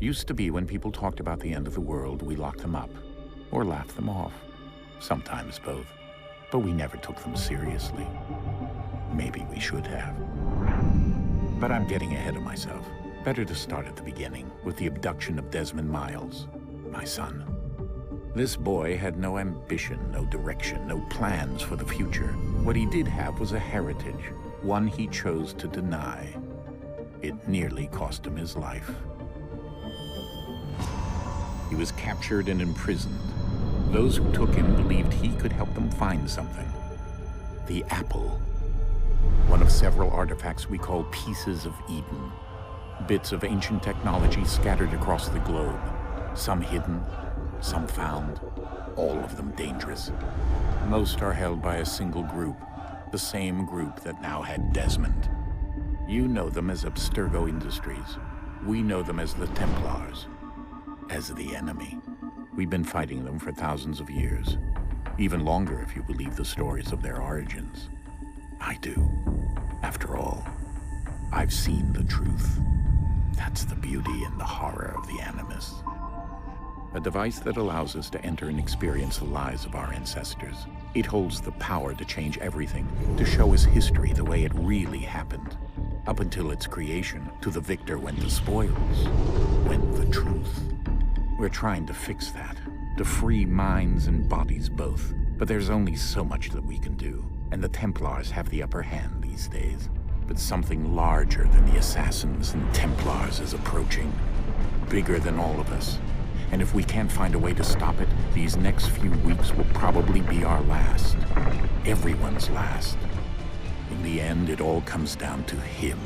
Used to be when people talked about the end of the world, we locked them up, or laughed them off. Sometimes both. But we never took them seriously. Maybe we should have. But I'm getting ahead of myself. Better to start at the beginning, with the abduction of Desmond Miles, my son. This boy had no ambition, no direction, no plans for the future. What he did have was a heritage, one he chose to deny. It nearly cost him his life. He was captured and imprisoned. Those who took him believed he could help them find something. The apple. One of several artifacts we call pieces of Eden. Bits of ancient technology scattered across the globe. Some hidden, some found, all of them dangerous. Most are held by a single group, the same group that now had Desmond. You know them as Abstergo Industries. We know them as the Templars, as the enemy. We've been fighting them for thousands of years, even longer if you believe the stories of their origins. I do. After all, I've seen the truth. That's the beauty and the horror of the Animus. A device that allows us to enter and experience the lives of our ancestors. It holds the power to change everything, to show us history the way it really happened. Up until its creation, to the victor went the spoils, went the truth. We're trying to fix that, to free minds and bodies both. But there's only so much that we can do, and the Templars have the upper hand these days. But something larger than the Assassins and Templars is approaching, bigger than all of us. And if we can't find a way to stop it, these next few weeks will probably be our last. Everyone's last. In the end, it all comes down to him.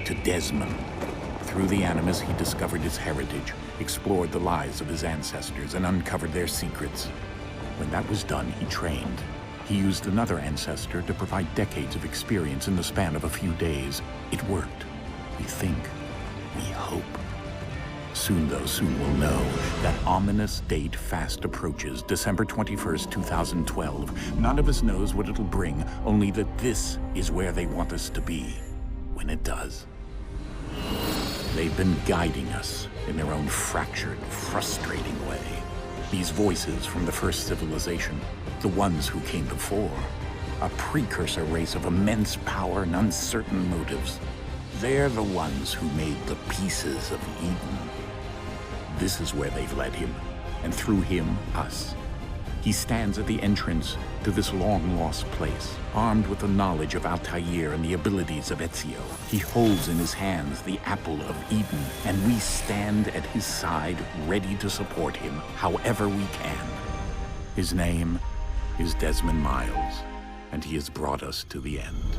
To Desmond. Through the Animus, he discovered his heritage, explored the lives of his ancestors, and uncovered their secrets. When that was done, he trained. He used another ancestor to provide decades of experience in the span of a few days. It worked. We think. We hope. Soon, though, soon we'll know. That ominous date fast approaches, December 21st, 2012. None of us knows what it'll bring, only that this is where they want us to be, when it does. They've been guiding us in their own fractured, frustrating way. These voices from the first civilization, the ones who came before, a precursor race of immense power and uncertain motives. They're the ones who made the pieces of Eden. This is where they've led him, and through him, us. He stands at the entrance to this long-lost place, armed with the knowledge of Altair and the abilities of Ezio. He holds in his hands the apple of Eden, and we stand at his side, ready to support him however we can. His name is Desmond Miles, and he has brought us to the end.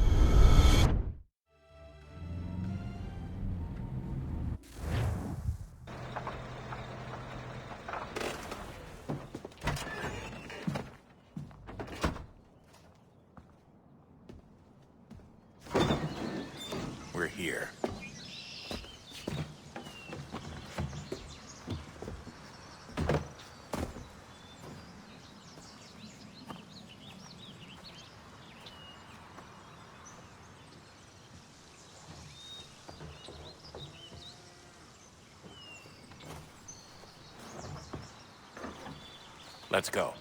We're here. Let's go.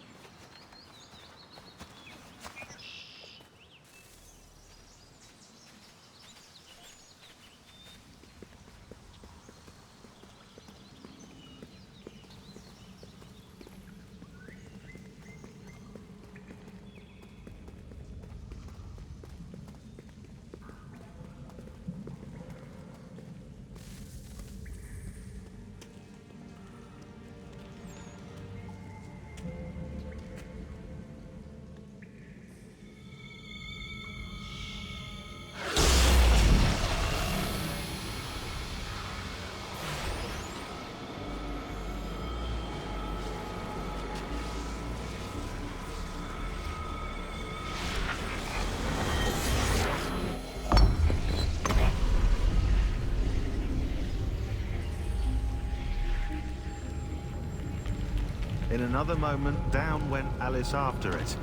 In another moment, down went Alice after it,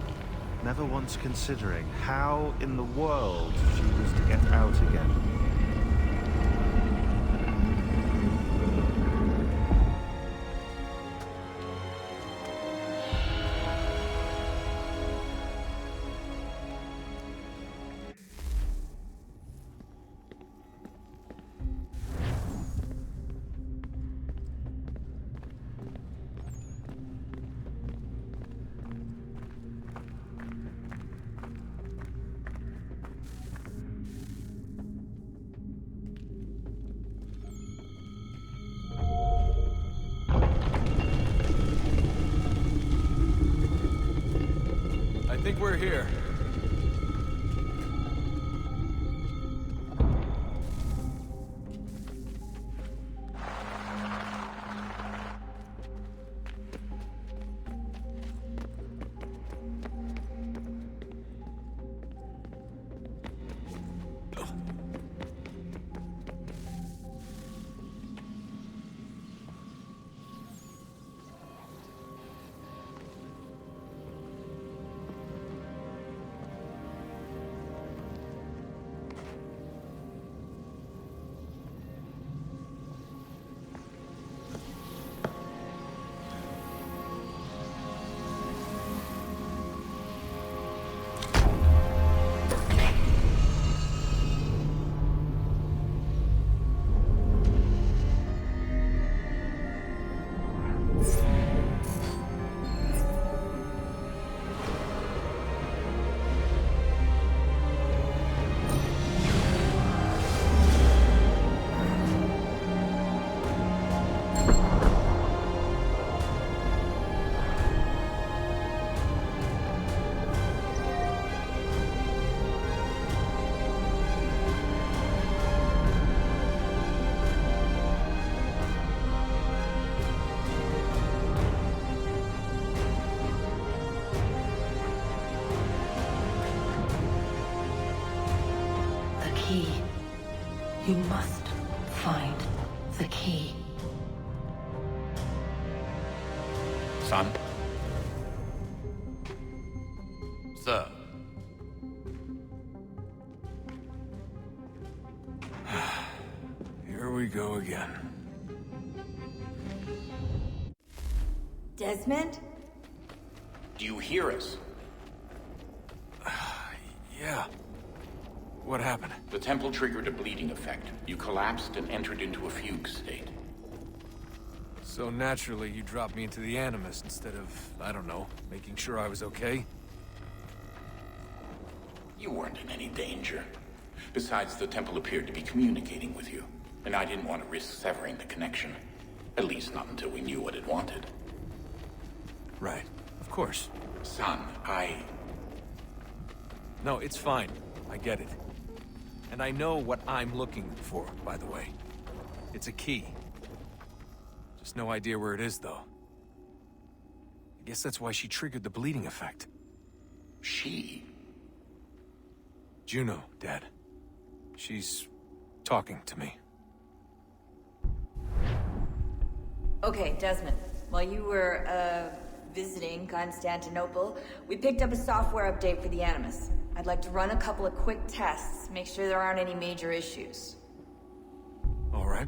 never once considering how in the world she was to get out again. think we're here. Key. You must find the key. Son? Sir. Here we go again. Desmond? Do you hear us? Yeah. What happened? The temple triggered a bleeding effect. You collapsed and entered into a fugue state. So naturally, you dropped me into the Animus instead of, I don't know, making sure I was okay? You weren't in any danger. Besides, the temple appeared to be communicating with you, and I didn't want to risk severing the connection. At least not until we knew what it wanted. Right. Of course. Son, No, it's fine. I get it. And I know what I'm looking for, by the way. It's a key. Just no idea where it is, though. I guess that's why she triggered the bleeding effect. She? Juno, Dad. She's talking to me. Okay, Desmond. While you were, visiting Constantinople, we picked up a software update for the Animus. I'd like to run a couple of quick tests, make sure there aren't any major issues. All right.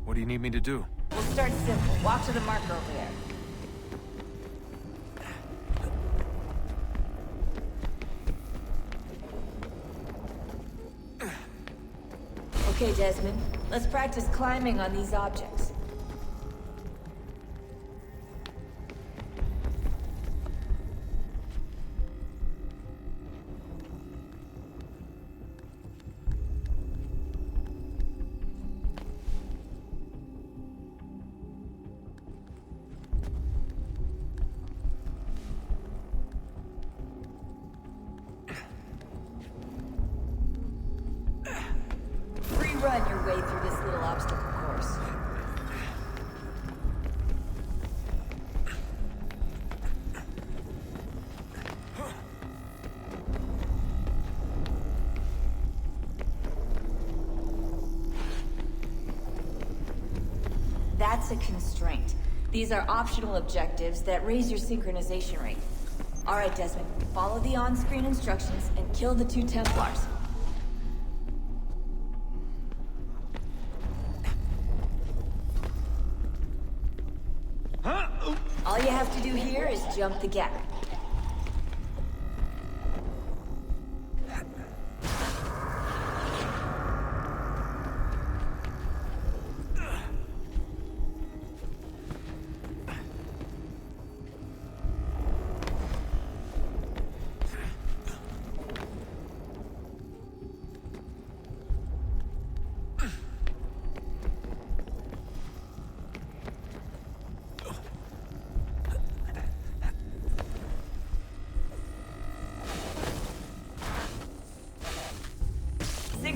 What do you need me to do? We'll start simple. Walk to the marker over there. Okay, Desmond. Let's practice climbing on these objects. Run your way through this little obstacle course. That's a constraint. These are optional objectives that raise your synchronization rate. All right, Desmond, follow the on-screen instructions and kill the 2 Templars. All you have to do here is jump the gap.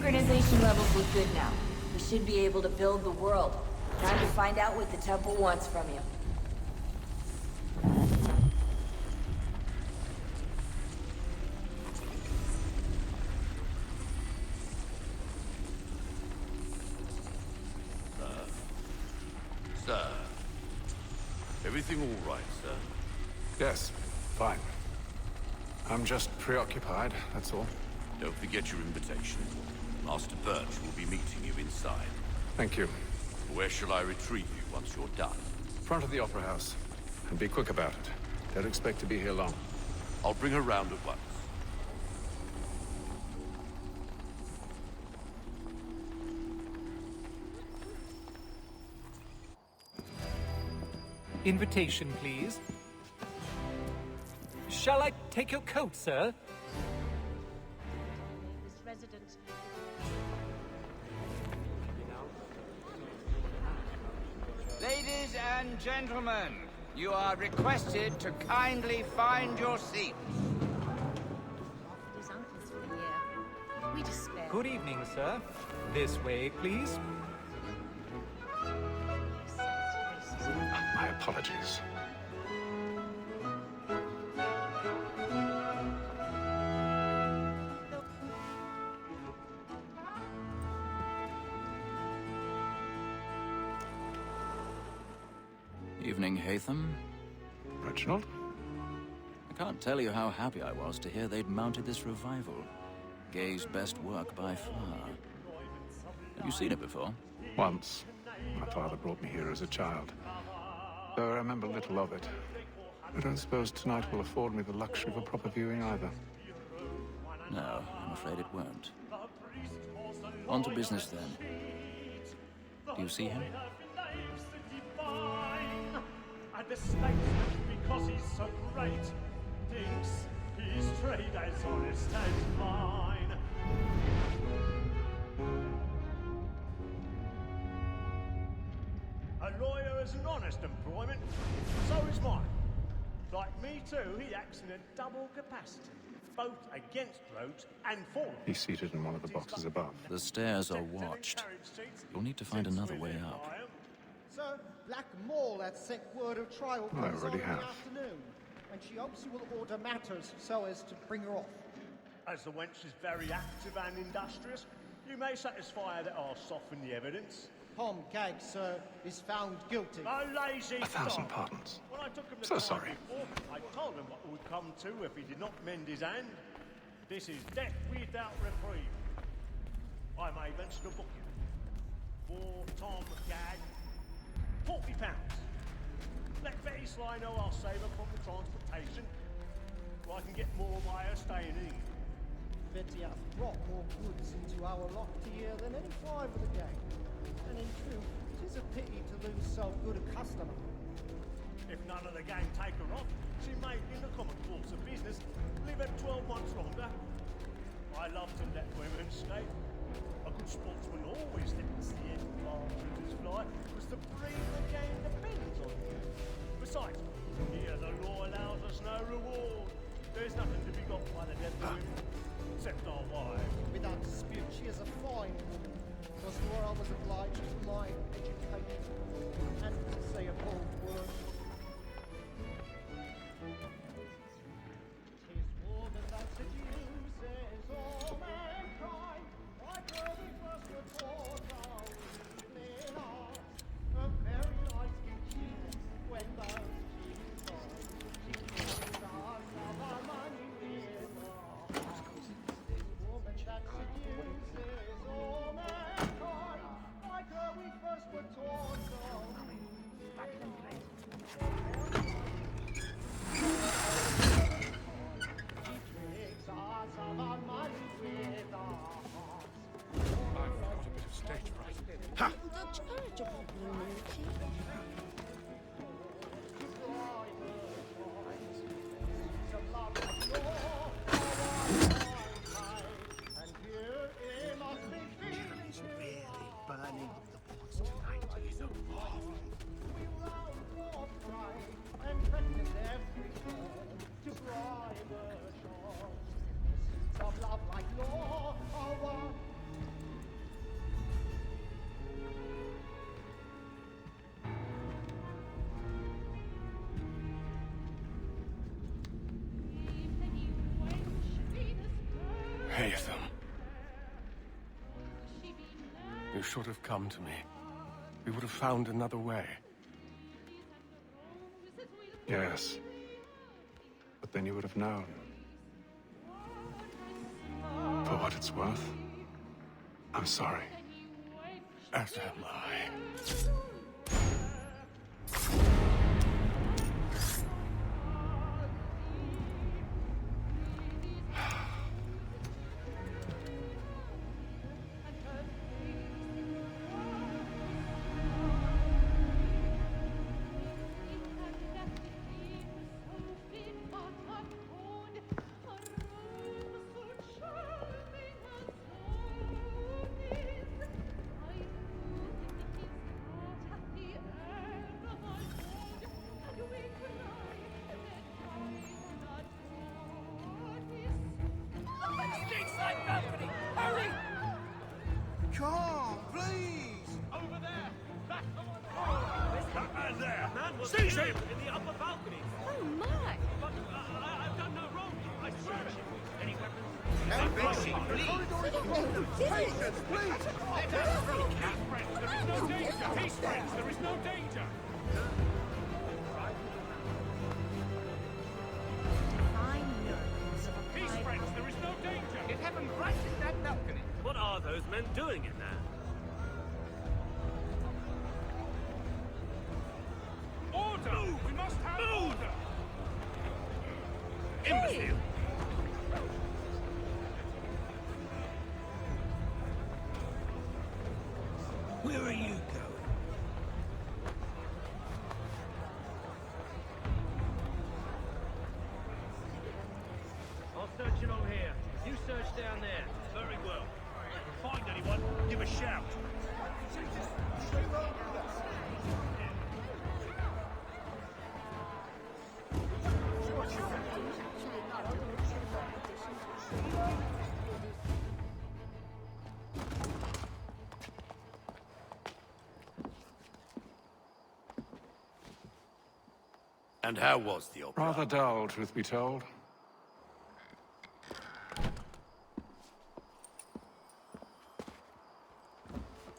synchronization levels look good now. We should be able to build the world. Time to find out what the temple wants from you. Sir. Everything all right, sir? Yes, fine. I'm just preoccupied, that's all. Don't forget your invitation. Master Birch will be meeting you inside. Thank you. Where shall I retrieve you once you're done? Front of the Opera House. And be quick about it. Don't expect to be here long. I'll bring her round at once. Invitation, please. Shall I take your coat, sir? This resident. Ladies and gentlemen, you are requested to kindly find your seats. His uncles for the year. We despair. Good evening, sir. This way, please. My apologies. Evening, Hatham. Reginald? I can't tell you how happy I was to hear they'd mounted this revival. Gay's best work by far. Have you seen it before? Once. My father brought me here as a child. Though I remember little of it. I don't suppose tonight will afford me the luxury of a proper viewing either. No, I'm afraid it won't. On to business then. Do you see him? And the statesman, because he's so great, thinks his trade as honest as mine. A lawyer is an honest employment, so is mine. Like me too, he acts in a double capacity, both against rogues and for them. He's seated in one of the boxes above. The stairs are watched. You'll need to find another way up. Sir, Black Mall had sent word of trial I comes on already in have. the afternoon, and she hopes you will order matters so as to bring her off. As the wench is very active and industrious, you may satisfy her that I'll soften the evidence. Tom Gag, sir, is found guilty. A lazy 1,000 dog. pardons. When I took him to So trial sorry. before, I told him what it would come to if he did not mend his hand. This is death without reprieve. I may venture to book him. For Tom Gag, £40. Let Betty Sly know I'll save her from the transportation, so I can get more by her staying in. Betty hath brought more goods into our lot here than any five of the gang. And in truth, it is a pity to lose so good a customer. If none of the gang take her off, she may, in the common course of business, live at 12 months longer. I love to let women skate. A good sportsman always lets the advantages fly, because the breed of the game depends on you. Besides, here the law allows us no reward. There's nothing to be got by the death of women, except our wives. Without dispute, she is a fine woman. Was where I was obliged to my education and to say a bold word. Tis woman that seduces all mankind. Why girl we first were taught our evening arts. A very nice kinship when those cheeks are. She kills us of our money with her heart. This woman that seduces all mankind. Why girl we first were taught our Ha! burning the ports tonight is a marvel. We round and practice every turn to bribe the shore. The seeds of love like law are one. Haytham. You should have come to me. We would have found another way. Yes. But then you would have known. For what it's worth, I'm sorry. As am I. Come, please! Over there! That's the one! There's that man there! Man was Seize him! In the upper balcony! Oh my! But I've done no wrong. I swear. Any weapons? Now, Bessie, please! Patience, please! Let us through! Peace, friends, there is no danger! Peace, friends, there is no danger! Peace, friends, there is no danger! It happened right in that balcony. What are those men doing in there? Order! Move! We must have order! Imbecile! Where are you going? I'll search along here. You search down there. Very well. If you find anyone, give a shout. And how was the opera? Rather dull, truth be told.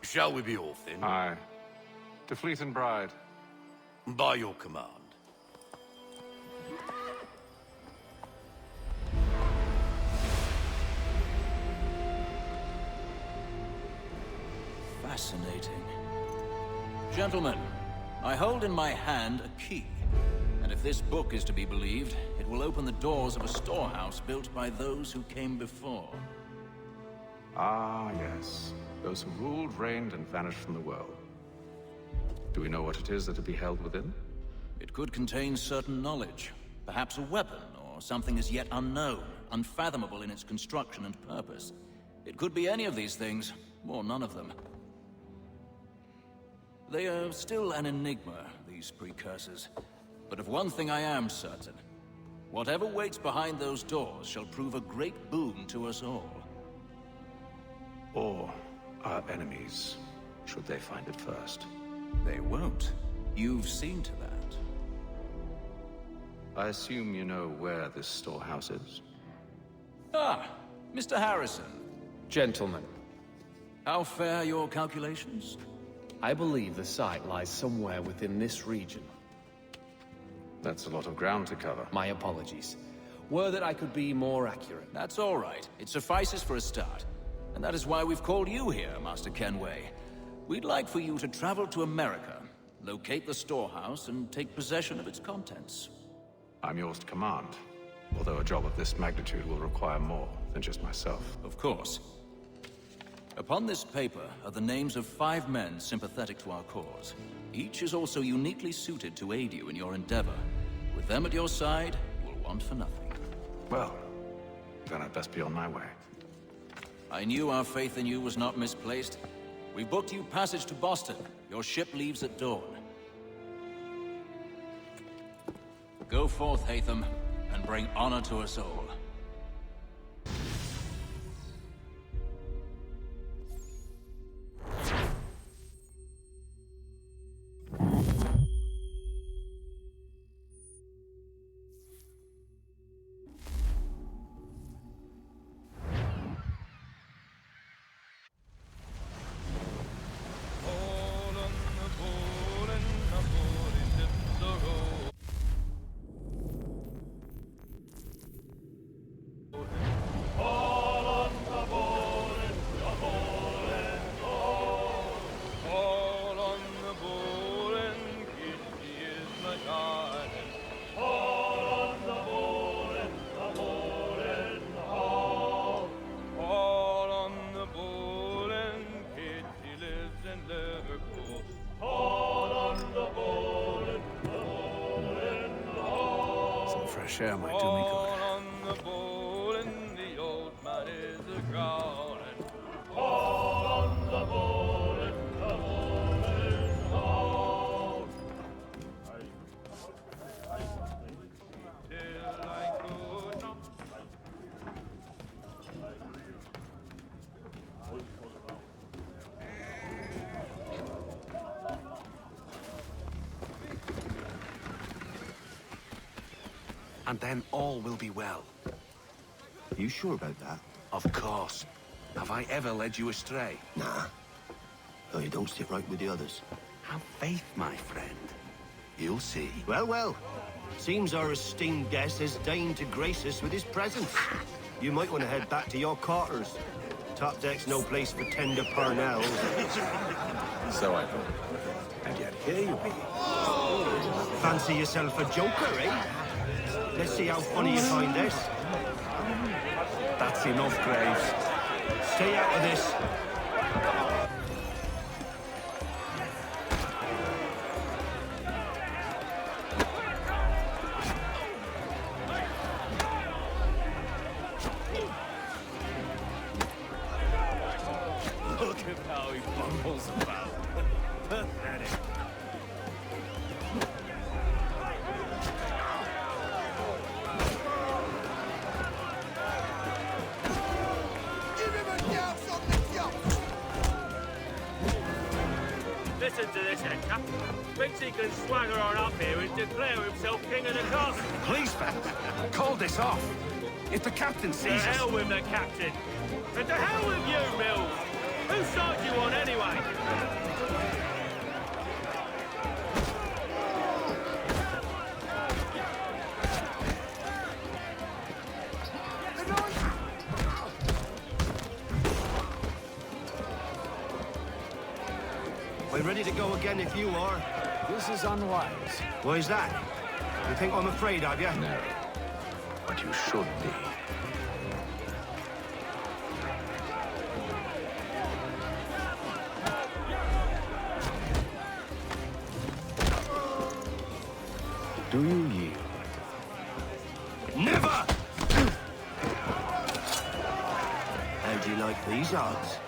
Shall we be off then? Aye. To Fleet and Bride. By your command. Fascinating. Gentlemen, I hold in my hand a key. And if this book is to be believed, it will open the doors of a storehouse built by those who came before. Ah, yes. Those who ruled, reigned, and vanished from the world. Do we know what it is that to be held within? It could contain certain knowledge. Perhaps a weapon, or something as yet unknown, unfathomable in its construction and purpose. It could be any of these things, or none of them. They are still an enigma, these precursors. But of one thing I am certain. Whatever waits behind those doors shall prove a great boon to us all. Or our enemies, should they find it first. They won't. You've seen to that. I assume you know where this storehouse is? Ah, Mr. Harrison. Gentlemen, How fare your calculations? I believe the site lies somewhere within this region. That's a lot of ground to cover. My apologies. Were that I could be more accurate. That's all right. It suffices for a start. And that is why we've called you here, Master Kenway. We'd like for you to travel to America, locate the storehouse, and take possession of its contents. I'm yours to command, although a job of this magnitude will require more than just myself. Of course. Upon this paper are the names of 5 men sympathetic to our cause. Each is also uniquely suited to aid you in your endeavor. With them at your side, you will want for nothing. Well, then I'd best be on my way. I knew our faith in you was not misplaced. We booked you passage to Boston. Your ship leaves at dawn. Go forth, Haytham, and bring honor to us all. fresh air might do me good. On the bowl and the old man is a growling. And then all will be well. You sure about that? Of course. Have I ever led you astray? Nah. No, you don't sit right with the others. Have faith, my friend. You'll see. Well, well. Seems our esteemed guest has deigned to grace us with his presence. You might want to head back to your quarters. Top deck's no place for tender parnells. So I thought. And yet here you be. Fancy yourself a joker, eh? Let's see how funny you find this. That's enough, Graves. Stay out of this. Look at how he bumbles about. Pathetic. Listen to this, Hector. Thinks he can swagger on up here and declare himself king of the castle. Please, fellas, call this off. If the captain To sees us... hell with the captain. And to hell with you, Mills. Whose side you on, anyway? We're ready to go again if you are. This is unwise. Why is that? You think I'm afraid of you? No. But you should be. Do you yield? Never! How do you like these odds?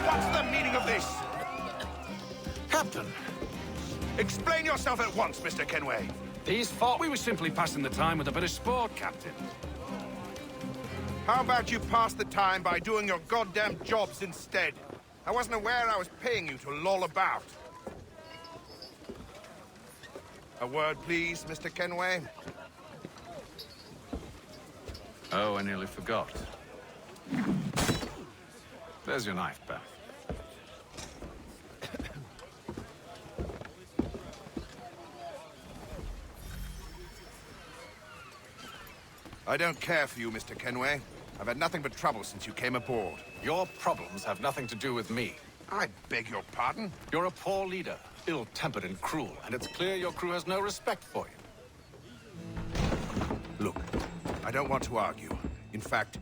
What's the meaning of this? Captain! Explain yourself at once, Mr. Kenway. These thought we were simply passing the time with a bit of sport, Captain. How about you pass the time by doing your goddamn jobs instead? I wasn't aware I was paying you to loll about. A word, please, Mr. Kenway. Oh, I nearly forgot. There's your knife, Beth. I don't care for you, Mr. Kenway. I've had nothing but trouble since you came aboard. Your problems have nothing to do with me. I beg your pardon? You're a poor leader, ill-tempered and cruel, and it's clear your crew has no respect for you. Look, I don't want to argue. In fact,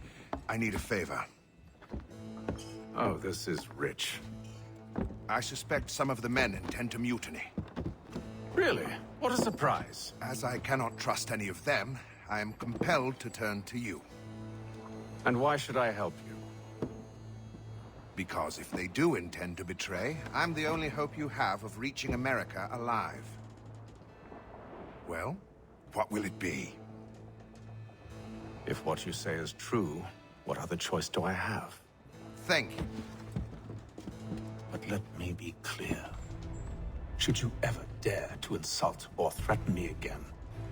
I need a favor. Oh, this is rich. I suspect some of the men intend to mutiny. Really? What a surprise. As I cannot trust any of them, I am compelled to turn to you. And why should I help you? Because if they do intend to betray, I'm the only hope you have of reaching America alive. Well, what will it be? If what you say is true, what other choice do I have? Thank you. But let me be clear. Should you ever dare to insult or threaten me again,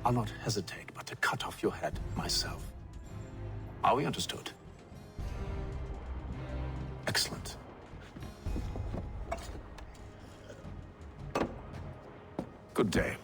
I'll not hesitate but to cut off your head myself. Are we understood? Excellent. Good day.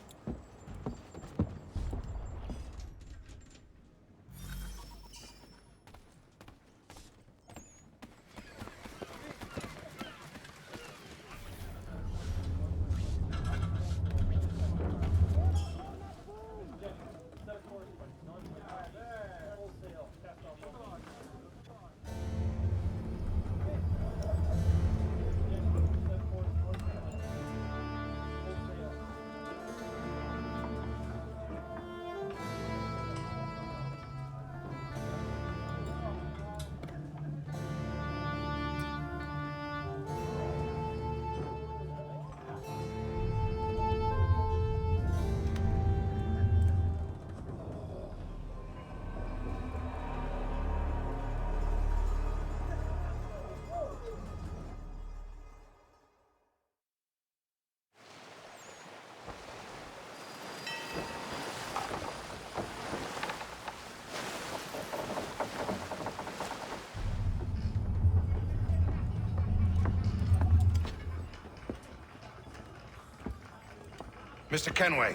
Mr. Kenway.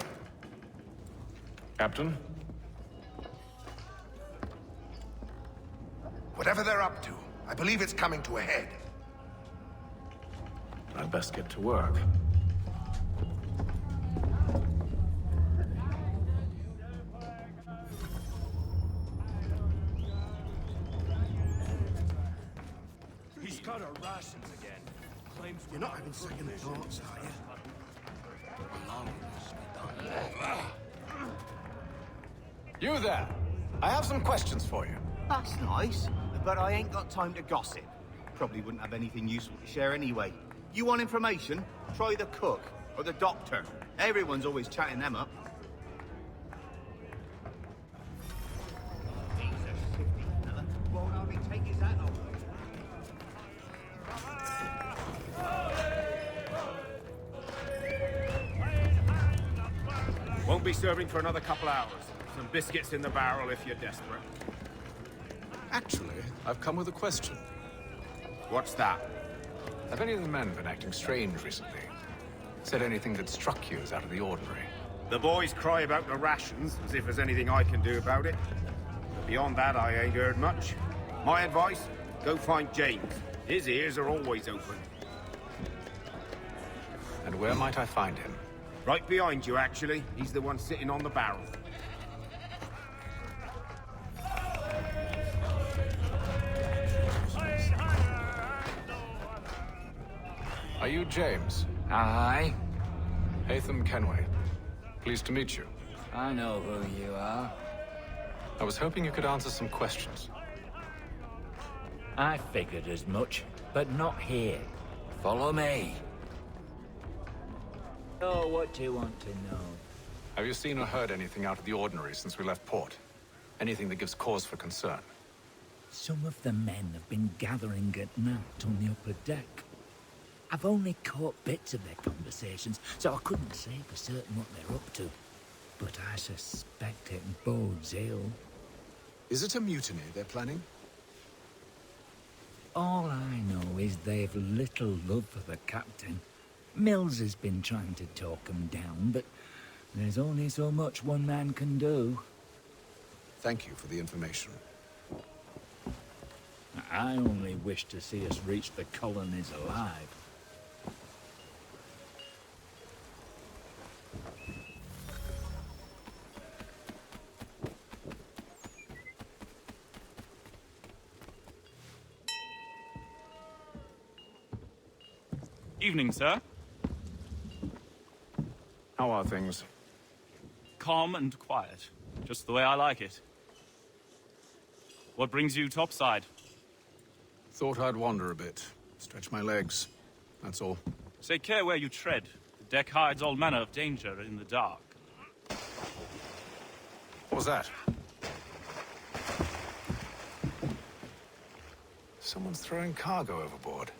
Captain? Whatever they're up to, I believe it's coming to a head. I'd best get to work. He's got our rations again. Claims you're not having second thoughts, are you? You there! I have some questions for you. That's nice, but I ain't got time to gossip. Probably wouldn't have anything useful to share anyway. You want information? Try the cook or the doctor. Everyone's always chatting them up. He's a shifty fella. Won't hardly take his hat off. Won't be serving for another couple hours. Some biscuits in the barrel if you're desperate. Actually, I've come with a question. What's that? Have any of the men been acting strange recently? Said anything that struck you as out of the ordinary? The boys cry about the rations, as if there's anything I can do about it. But beyond that, I ain't heard much. My advice, go find James. His ears are always open. And where might I find him? Right behind you, actually. He's the one sitting on the barrel. Are you James? Aye. Haytham Kenway. Pleased to meet you. I know who you are. I was hoping you could answer some questions. I figured as much, but not here. Follow me. Oh, what do you want to know? Have you seen or heard anything out of the ordinary since we left port? Anything that gives cause for concern? Some of the men have been gathering at night on the upper deck. I've only caught bits of their conversations, so I couldn't say for certain what they're up to. But I suspect it bodes ill. Is it a mutiny they're planning? All I know is they've little love for the captain. Mills has been trying to talk 'em down, but there's only so much one man can do. Thank you for the information. I only wish to see us reach the colonies alive. Evening, sir. How are things? Calm and quiet. Just the way I like it. What brings you topside? Thought I'd wander a bit. Stretch my legs. That's all. Take care where you tread. The deck hides all manner of danger in the dark. What was that? Someone's throwing cargo overboard.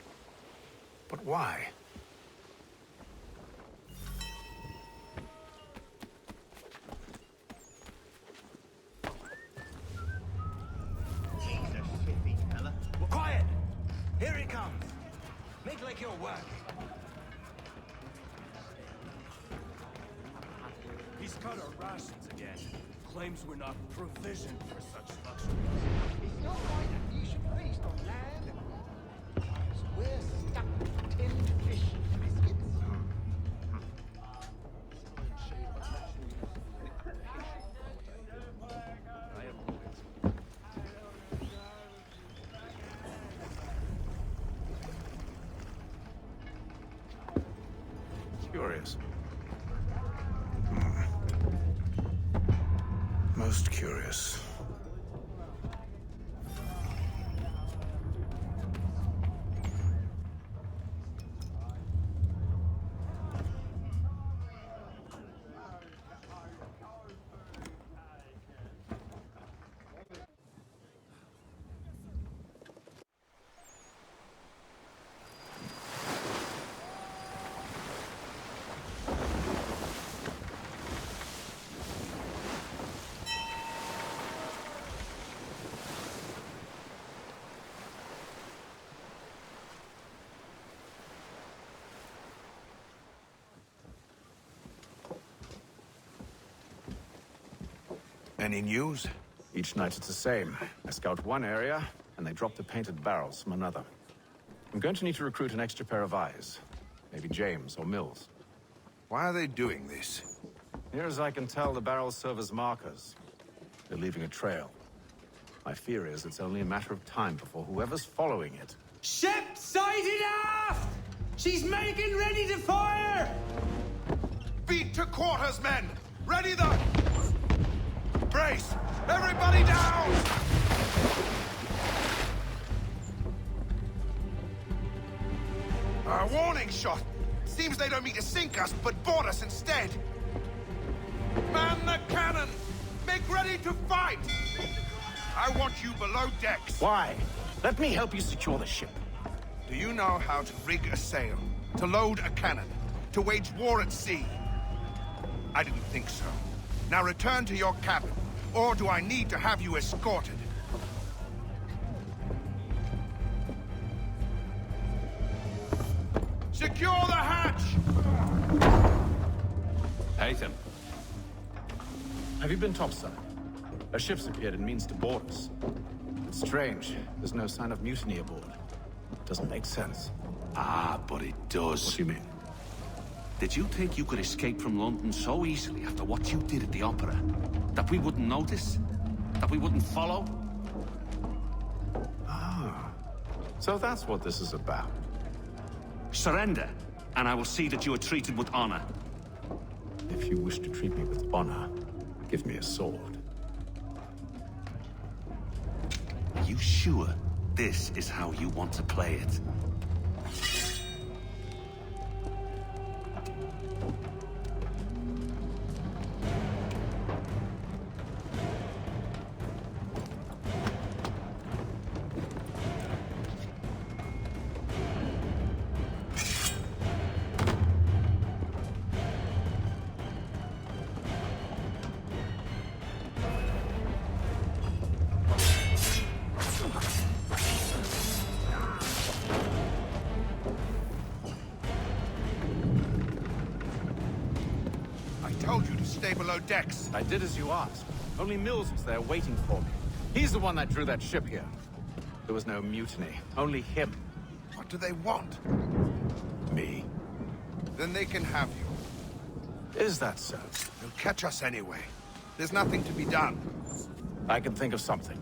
But why? He's a shifty fella. Quiet! Here he comes. Make like you're working. He's cut our rations again. Claims we're not provisioned for such luxuries. It's not right that you should feast on land. We're stuck with tinned fish and biscuits. Curious. Most curious. Any news? Each night it's the same. I scout one area, and they drop the painted barrels from another. I'm going to need to recruit an extra pair of eyes. Maybe James or Mills. Why are they doing this? Near as I can tell, the barrels serve as markers. They're leaving a trail. My fear is it's only a matter of time before whoever's following it... Ship sighted aft! She's making ready to fire! Beat to quarters, men! Ready the... Brace! Everybody down! A warning shot! Seems they don't mean to sink us, but board us instead! Man the cannon! Make ready to fight! I want you below decks! Why? Let me help you secure the ship. Do you know how to rig a sail? To load a cannon? To wage war at sea? I didn't think so. Now return to your cabin, or do I need to have you escorted? Secure the hatch! Haytham. Have you been topside? A ship's appeared and means to board us. It's strange. There's no sign of mutiny aboard. Doesn't make sense. Ah, but it does. What do you mean? Did you think you could escape from London so easily after what you did at the opera? That we wouldn't notice? That we wouldn't follow? Ah. So that's what this is about. Surrender, and I will see that you are treated with honor. If you wish to treat me with honor, give me a sword. Are you sure this is how you want to play it? Stay below decks. I did as you asked. Only Mills was there waiting for me. He's the one that drew that ship here. There was no mutiny. Only him. What do they want? Me. Then they can have you. Is that so? They'll catch us anyway. There's nothing to be done. I can think of something.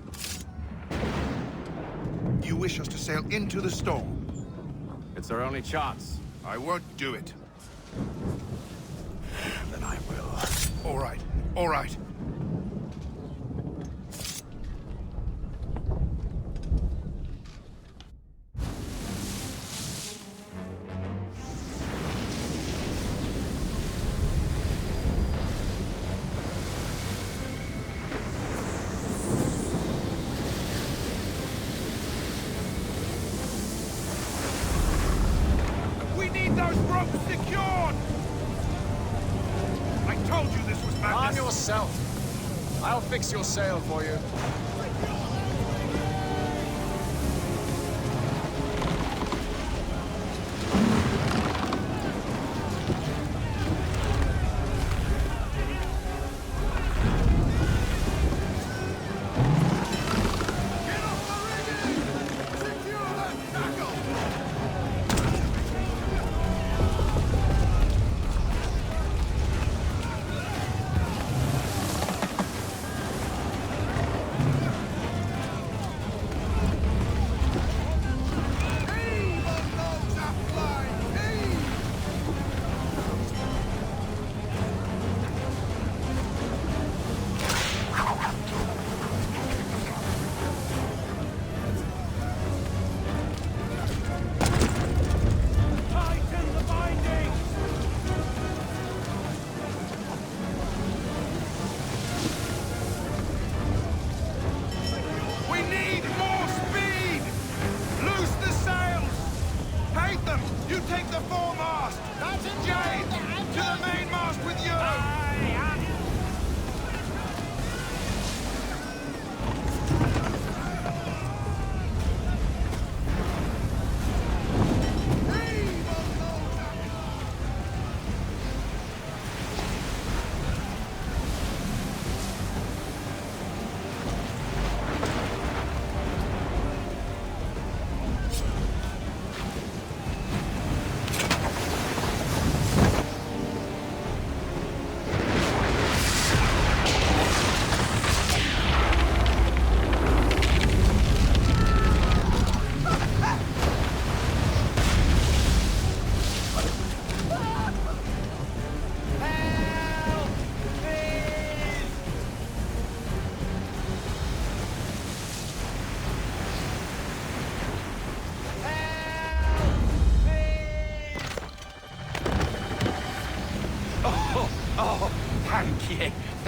You wish us to sail into the storm? It's our only chance. I won't do it. Then I will. All right. All right. We need those ropes secured! I told you this was madness! Arm yourself! I'll fix your sail for you.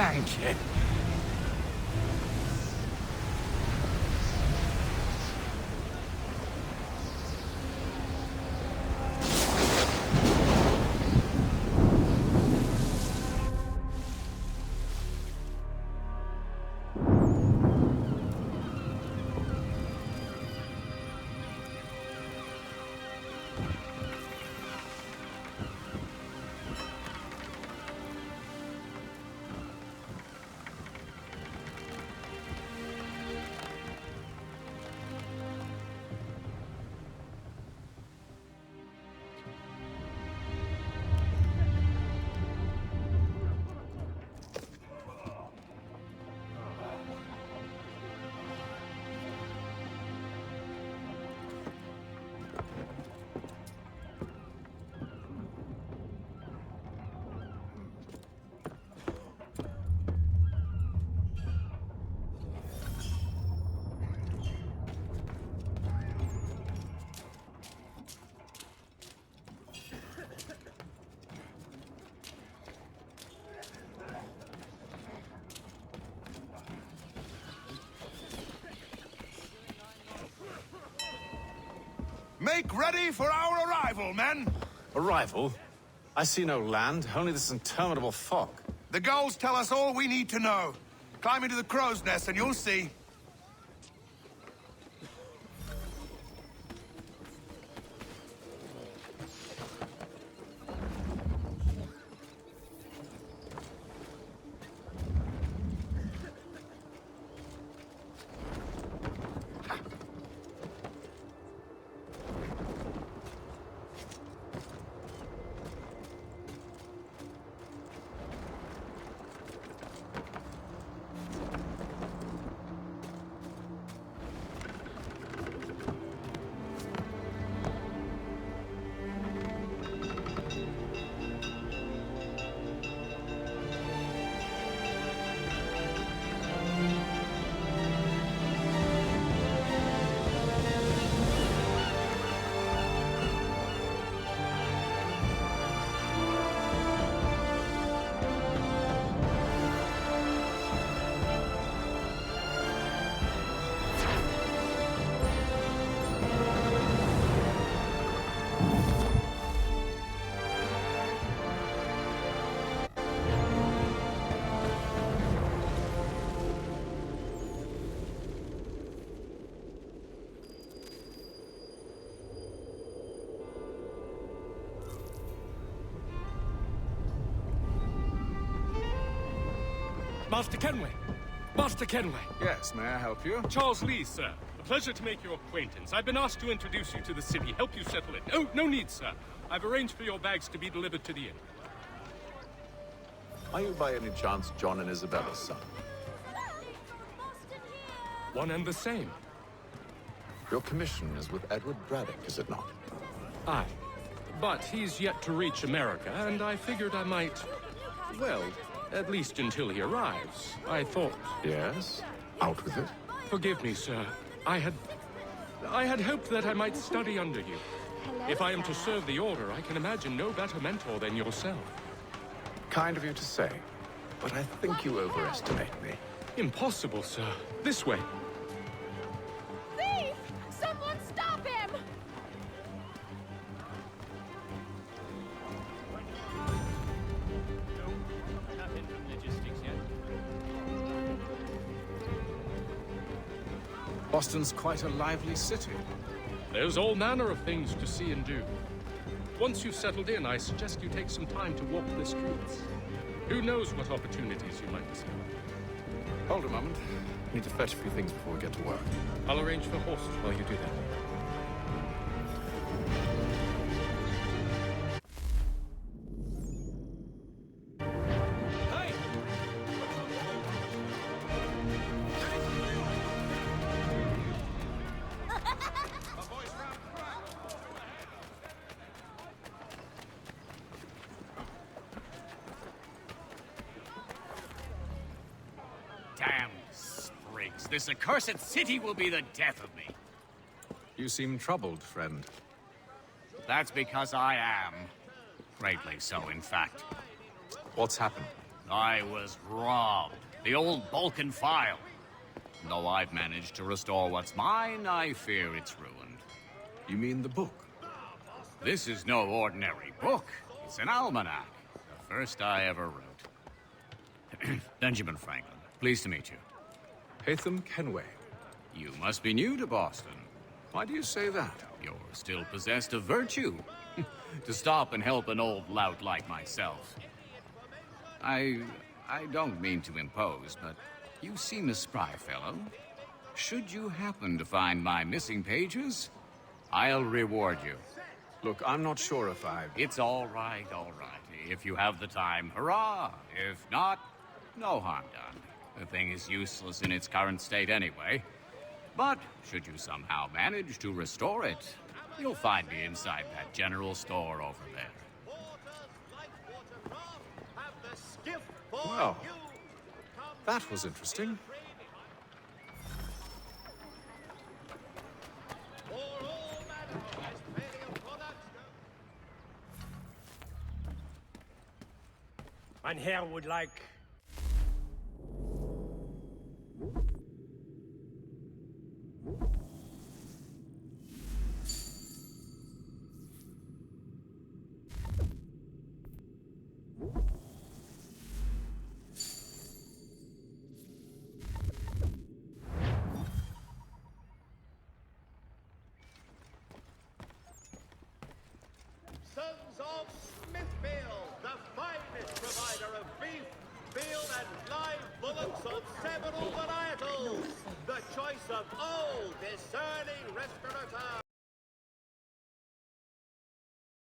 Thank you. Make ready for our arrival, men! Arrival? I see no land, only this interminable fog. The gulls tell us all we need to know. Climb into the crow's nest and you'll see. Master Kenway! Master Kenway! Yes, may I help you? Charles Lee, sir. A pleasure to make your acquaintance. I've been asked to introduce you to the city, help you settle it. Oh, no need, sir. I've arranged for your bags to be delivered to the inn. Are you by any chance John and Isabella's son? One and the same. Your commission is with Edward Braddock, is it not? Aye. But he's yet to reach America, and I figured I might... well, at least until he arrives. I thought... Yes? Out with it. Forgive me, sir. I had hoped that I might study under you. If I am to serve the Order, I can imagine no better mentor than yourself. Kind of you to say, but I think you overestimate me. Impossible, sir. This way. Thief! Someone stop him! Nothing from logistics yet. Boston's quite a lively city. There's all manner of things to see and do. Once you've settled in, I suggest you take some time to walk the streets. Who knows what opportunities you might discover. Hold a moment. I need to fetch a few things before we get to work. I'll arrange for horses while you do that. Damn sprigs. This accursed city will be the death of me. You seem troubled, friend. That's because I am. Greatly so, in fact. What's happened? I was robbed. The old Balkan file. Though I've managed to restore what's mine, I fear it's ruined. You mean the book? This is no ordinary book. It's an almanac. The first I ever wrote. Benjamin Franklin, pleased to meet you. Hatham Kenway. You must be new to Boston. Why do you say that? You're still possessed of virtue. To stop and help an old lout like myself. I don't mean to impose, but you seem a spry fellow. Should you happen to find my missing pages, I'll reward you. Look, I'm not sure if I... It's all right, all right. If you have the time, hurrah! If not, no harm done. The thing is useless in its current state anyway. But should you somehow manage to restore it, you'll find me inside that general store over there. Well, that was interesting. Mein Herr would like... Sons of Smithfield, the finest provider of beef, veal, and live bullocks of several varietals. The choice of all discerning restaurateurs.